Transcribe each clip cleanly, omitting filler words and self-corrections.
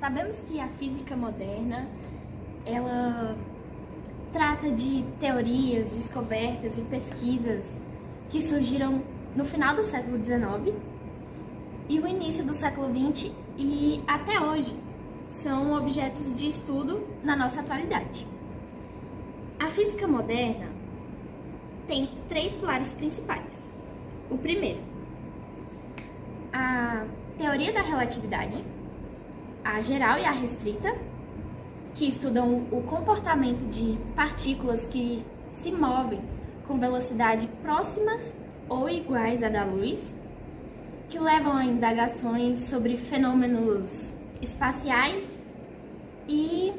Sabemos que a física moderna, ela trata de teorias, descobertas e pesquisas que surgiram no final do século XIX e o início do século XX e até hoje são objetos de estudo na nossa atualidade. A física moderna tem 3 pilares principais. O primeiro, a teoria da relatividade, a geral e a restrita, que estudam o comportamento de partículas que se movem com velocidade próximas ou iguais à da luz, que levam a indagações sobre fenômenos espaciais e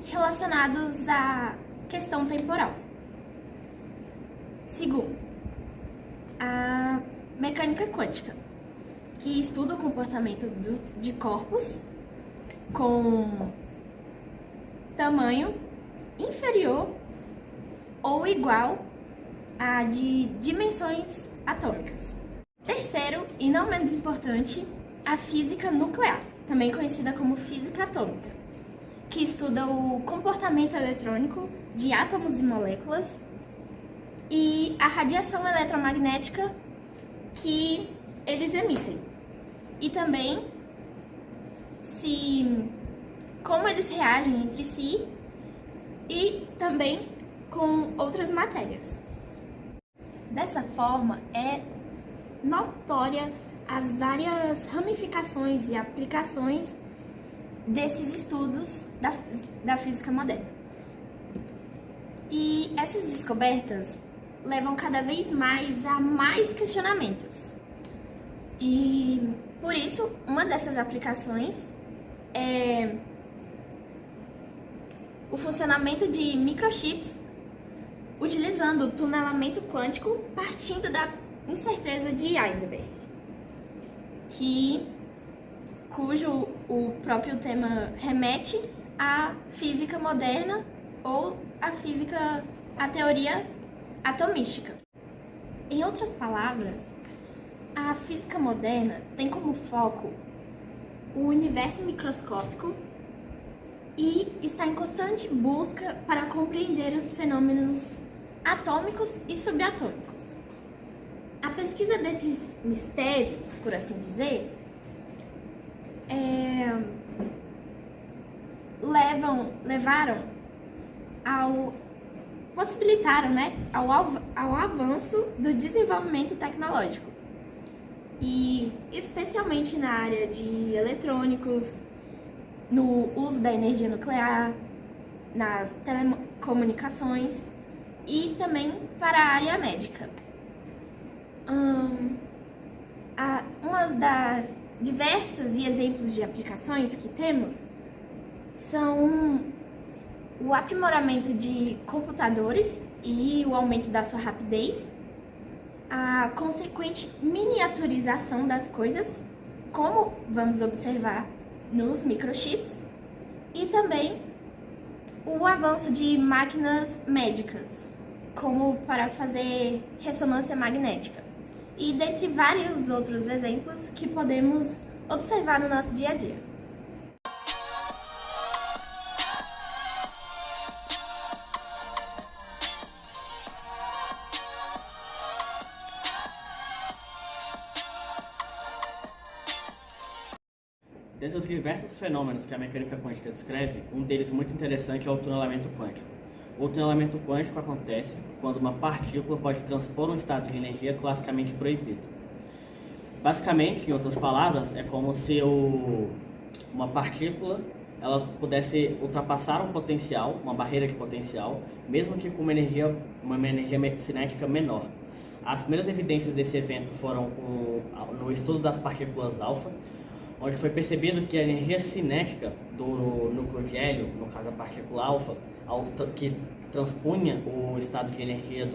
relacionados à questão temporal. Segundo, a mecânica quântica, que estuda o comportamento de corpos com tamanho inferior ou igual a de dimensões atômicas. Terceiro, e não menos importante, a física nuclear, também conhecida como física atômica, que estuda o comportamento eletrônico de átomos e moléculas e a radiação eletromagnética que eles emitem. E também como eles reagem entre si e também com outras matérias. Dessa forma, é notória as várias ramificações e aplicações desses estudos da física moderna. E essas descobertas levam cada vez mais a mais questionamentos. E por isso, uma dessas aplicações é o funcionamento de microchips utilizando o tunelamento quântico partindo da incerteza de Heisenberg, cujo o próprio tema remete à física moderna ou à teoria atomística. Em outras palavras, a física moderna tem como foco o universo microscópico e está em constante busca para compreender os fenômenos atômicos e subatômicos. A pesquisa desses mistérios, por assim dizer, possibilitaram ao avanço do desenvolvimento tecnológico. E especialmente na área de eletrônicos, no uso da energia nuclear, nas telecomunicações e também para a área médica. Umas das diversas e exemplos de aplicações que temos são o aprimoramento de computadores e o aumento da sua rapidez, a consequente miniaturização das coisas, como vamos observar nos microchips, e também o avanço de máquinas médicas, como para fazer ressonância magnética, e dentre vários outros exemplos que podemos observar no nosso dia a dia. Dentre os diversos fenômenos que a mecânica quântica descreve, um deles muito interessante é o tunelamento quântico. O tunelamento quântico acontece quando uma partícula pode transpor um estado de energia classicamente proibido. Basicamente, em outras palavras, é como se uma partícula ela pudesse ultrapassar um potencial, uma barreira de potencial, mesmo que com uma energia cinética menor. As primeiras evidências desse evento foram no estudo das partículas alfa, onde foi percebido que a energia cinética do núcleo de hélio, no caso a partícula alfa, que transpunha o estado de energia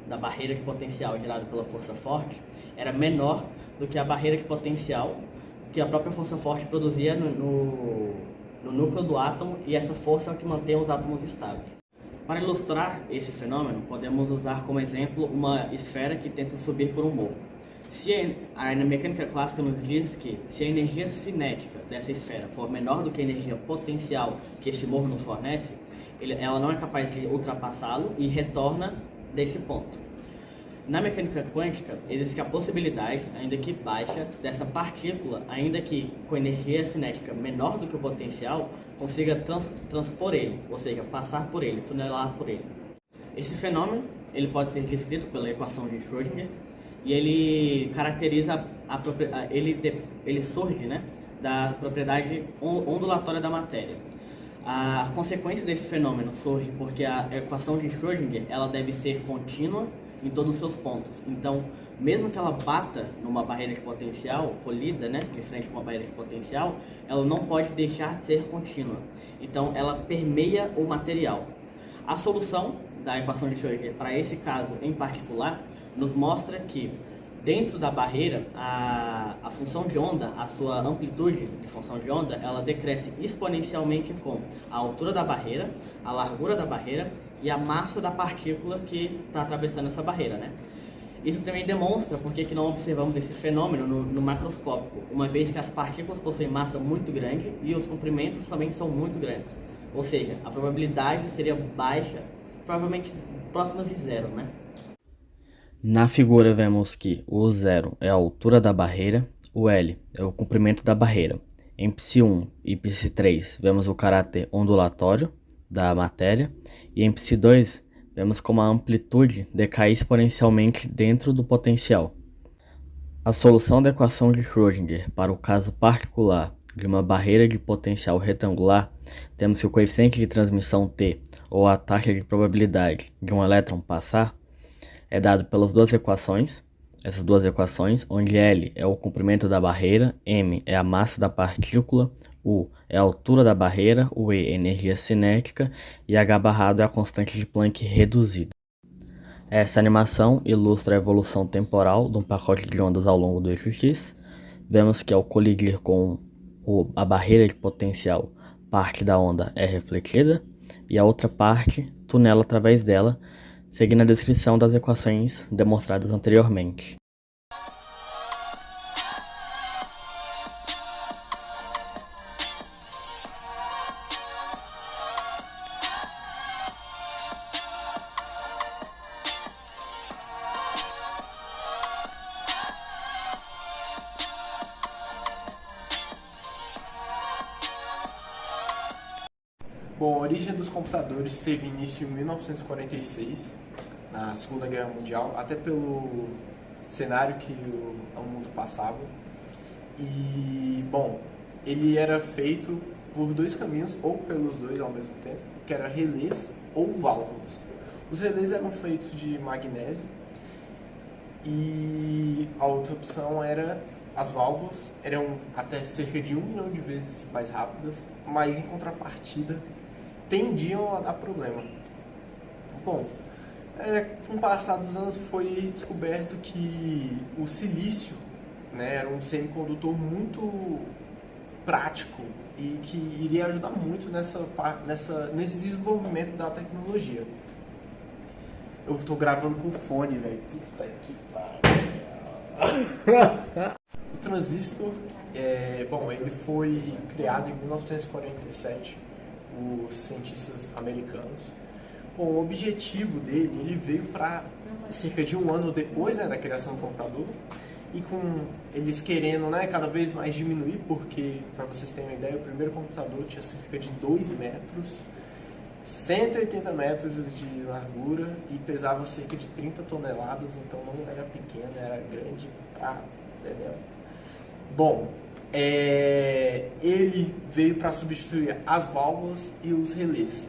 da barreira de potencial gerada pela força forte, era menor do que a barreira de potencial que a própria força forte produzia no núcleo do átomo, e essa força é o que mantém os átomos estáveis. Para ilustrar esse fenômeno, podemos usar como exemplo uma esfera que tenta subir por um morro. Na mecânica clássica nos diz que se a energia cinética dessa esfera for menor do que a energia potencial que esse morro nos fornece, ela não é capaz de ultrapassá-lo e retorna desse ponto. Na mecânica quântica, existe a possibilidade, ainda que baixa, dessa partícula, ainda que com energia cinética menor do que o potencial, consiga transpor ele, ou seja, passar por ele, tunelar por ele. Esse fenômeno ele pode ser descrito pela equação de Schrödinger e ele caracteriza ele surge, né, da propriedade ondulatória da matéria. A consequência desse fenômeno surge porque a equação de Schrödinger ela deve ser contínua em todos os seus pontos. Então, mesmo que ela bata numa barreira de potencial, colida, né, de frente com uma barreira de potencial, ela não pode deixar de ser contínua. Então, ela permeia o material. A solução da equação de Schrödinger para esse caso em particular nos mostra que dentro da barreira a função de onda, a sua amplitude de função de onda, ela decresce exponencialmente com a altura da barreira, a largura da barreira e a massa da partícula que está atravessando essa barreira, né? Isso também demonstra por que não observamos esse fenômeno no macroscópico, uma vez que as partículas possuem massa muito grande e os comprimentos também são muito grandes. Ou seja, a probabilidade seria baixa, provavelmente próximas de zero, né? Na figura vemos que o 0 é a altura da barreira, o L é o comprimento da barreira. Em Psi1 e Psi3 vemos o caráter ondulatório da matéria e em Psi2 vemos como a amplitude decai exponencialmente dentro do potencial. A solução da equação de Schrödinger para o caso particular de uma barreira de potencial retangular, temos que o coeficiente de transmissão T, ou a taxa de probabilidade de um elétron passar, é dado pelas duas equações, essas duas equações, onde L é o comprimento da barreira, M é a massa da partícula, U é a altura da barreira, o E é a energia cinética e H barrado é a constante de Planck reduzida. Essa animação ilustra a evolução temporal de um pacote de ondas ao longo do eixo X. Vemos que ao colidir com a barreira de potencial, parte da onda é refletida e a outra parte tunela através dela, seguindo a descrição das equações demonstradas anteriormente. Bom, a origem dos computadores teve início em 1946, na Segunda Guerra Mundial, até pelo cenário que o mundo passava. E, bom, ele era feito por dois caminhos, ou pelos dois ao mesmo tempo, que era relés ou válvulas. Os relés eram feitos de magnésio e a outra opção era as válvulas, eram até cerca de 1 milhão de vezes mais rápidas, mas em contrapartida tendiam a dar problema. Bom, com o passar dos anos foi descoberto que o silício, né, era um semicondutor muito prático e que iria ajudar muito nesse desenvolvimento da tecnologia. Eu estou gravando com fone, velho. Puta que pariu. O transistor, bom, ele foi criado em 1947 por cientistas americanos. Bom, o objetivo dele, ele veio para cerca de um ano depois, né, da criação do computador, e com eles querendo, né, cada vez mais diminuir, porque, para vocês terem uma ideia, o primeiro computador tinha cerca de 2 metros, 180 metros de largura e pesava cerca de 30 toneladas, então não era pequeno, era grande pra... entendeu? Bom, ele veio para substituir as válvulas e os relés.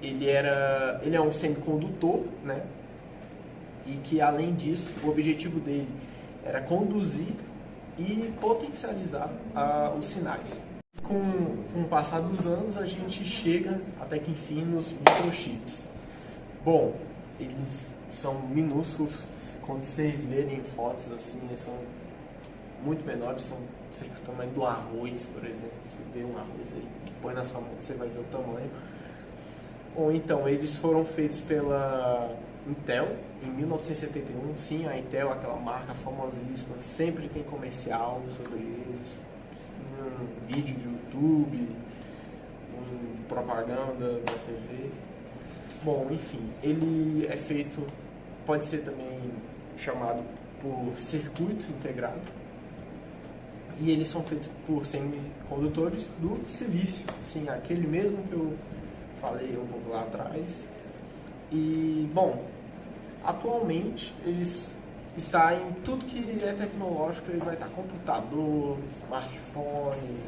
Ele é um semicondutor, né? E que, além disso, o objetivo dele era conduzir e potencializar os sinais. Com o passar dos anos, a gente chega até que enfim nos microchips. Bom, eles são minúsculos, quando vocês verem fotos assim, eles são muito menores, são cerca do tamanho do arroz, por exemplo. Você vê um arroz aí, põe na sua mão, você vai ver o tamanho. Ou então, eles foram feitos pela Intel, em 1971. Sim, a Intel, aquela marca famosíssima, sempre tem comercial sobre eles, um vídeo do YouTube, propaganda na TV. Bom, enfim, ele é feito, pode ser também chamado por circuito integrado, e eles são feitos por semicondutores do silício, sim, aquele mesmo que eu falei um pouco lá atrás. E, bom, atualmente eles está em tudo que é tecnológico. Ele vai estar computador, smartphone,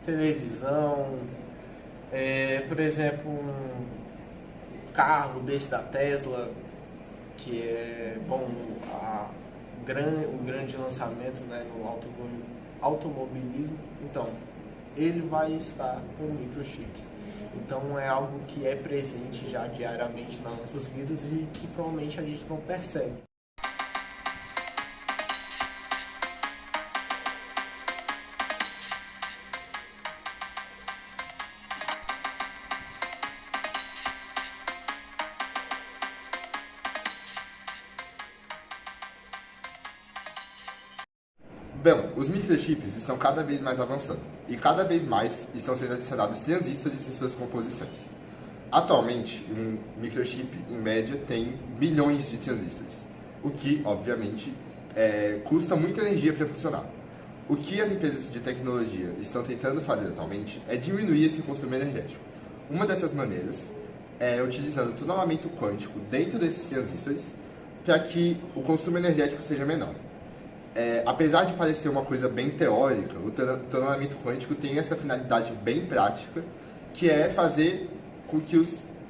televisão, por exemplo, um carro desse da Tesla, que é, bom, o grande lançamento, né, no automobilismo. Então, ele vai estar com microchips. Então, é algo que é presente já diariamente nas nossas vidas e que provavelmente a gente não percebe. Bom, os microchips estão cada vez mais avançando e cada vez mais estão sendo adicionados transistores em suas composições. Atualmente, um microchip, em média, tem bilhões de transistores, o que, obviamente, custa muita energia para funcionar. O que as empresas de tecnologia estão tentando fazer atualmente é diminuir esse consumo energético. Uma dessas maneiras é utilizando tunelamento quântico dentro desses transistores para que o consumo energético seja menor. Apesar de parecer uma coisa bem teórica, o tunelamento quântico tem essa finalidade bem prática, que é fazer com que os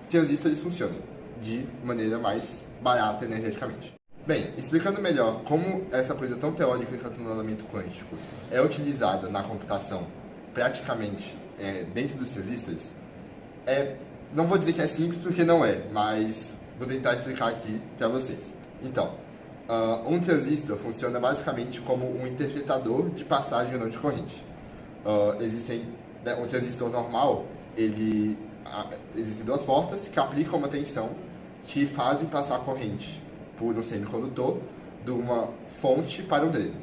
transistores funcionem de maneira mais barata energeticamente. Bem, explicando melhor como essa coisa tão teórica que é o tunelamento quântico é utilizada na computação praticamente dentro dos transistores, não vou dizer que é simples porque não é, mas vou tentar explicar aqui para vocês. Então, um transistor funciona basicamente como um interpretador de passagem ou não de corrente. Um transistor normal, existem duas portas que aplicam uma tensão que fazem passar a corrente por um semicondutor de uma fonte para um dreno.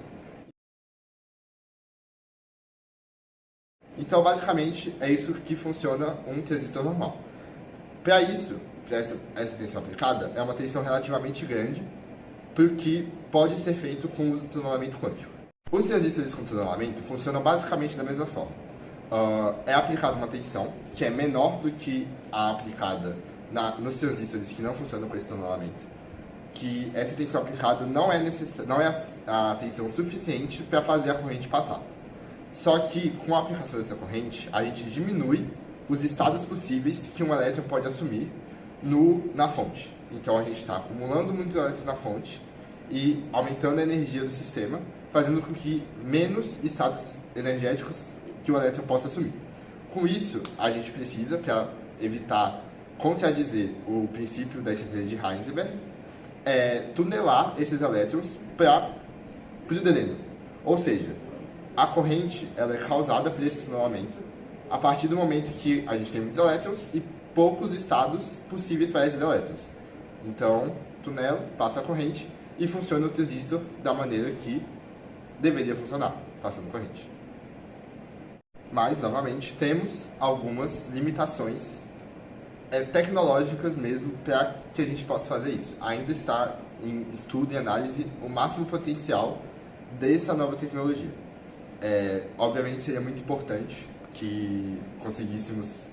Então, basicamente, é isso que funciona um transistor normal. Para isso, para essa tensão aplicada, é uma tensão relativamente grande, porque pode ser feito com o uso do tunelamento quântico. Os transistores com tunelamento funcionam basicamente da mesma forma. É aplicada uma tensão que é menor do que a aplicada nos transistores que não funcionam com esse tunelamento. Que essa tensão aplicada não é a tensão suficiente para fazer a corrente passar. Só que com a aplicação dessa corrente, a gente diminui os estados possíveis que um elétron pode assumir na fonte. Então a gente está acumulando muitos elétrons na fonte e aumentando a energia do sistema, fazendo com que menos estados energéticos que o elétron possa assumir. Com isso, a gente precisa, para evitar contradizer o princípio da estratégia de Heisenberg, tunelar esses elétrons para o dreno. Ou seja, a corrente ela é causada por esse tunelamento a partir do momento que a gente tem muitos elétrons e poucos estados possíveis para esses elétrons. Então, tunela, passa a corrente e funciona o transistor da maneira que deveria funcionar, passando corrente. Mas, novamente, temos algumas limitações tecnológicas mesmo para que a gente possa fazer isso. Ainda está em estudo e análise o máximo potencial dessa nova tecnologia. Obviamente, seria muito importante que conseguíssemos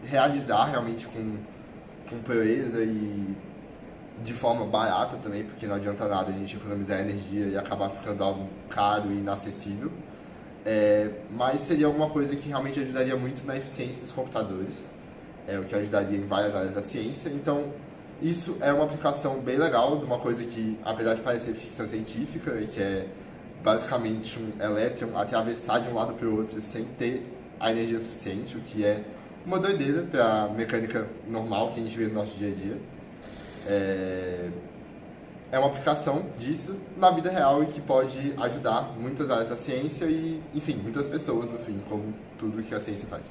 realizar realmente com proeza e de forma barata também, porque não adianta nada a gente economizar energia e acabar ficando algo caro e inacessível. Mas seria alguma coisa que realmente ajudaria muito na eficiência dos computadores, o que ajudaria em várias áreas da ciência. Então, isso é uma aplicação bem legal de uma coisa que, apesar de parecer ficção científica, que é basicamente um elétron atravessar de um lado para o outro sem ter a energia suficiente, o que é uma doideira para a mecânica normal que a gente vê no nosso dia a dia. É uma aplicação disso na vida real e que pode ajudar muitas áreas da ciência e, enfim, muitas pessoas, no fim, como tudo que a ciência faz.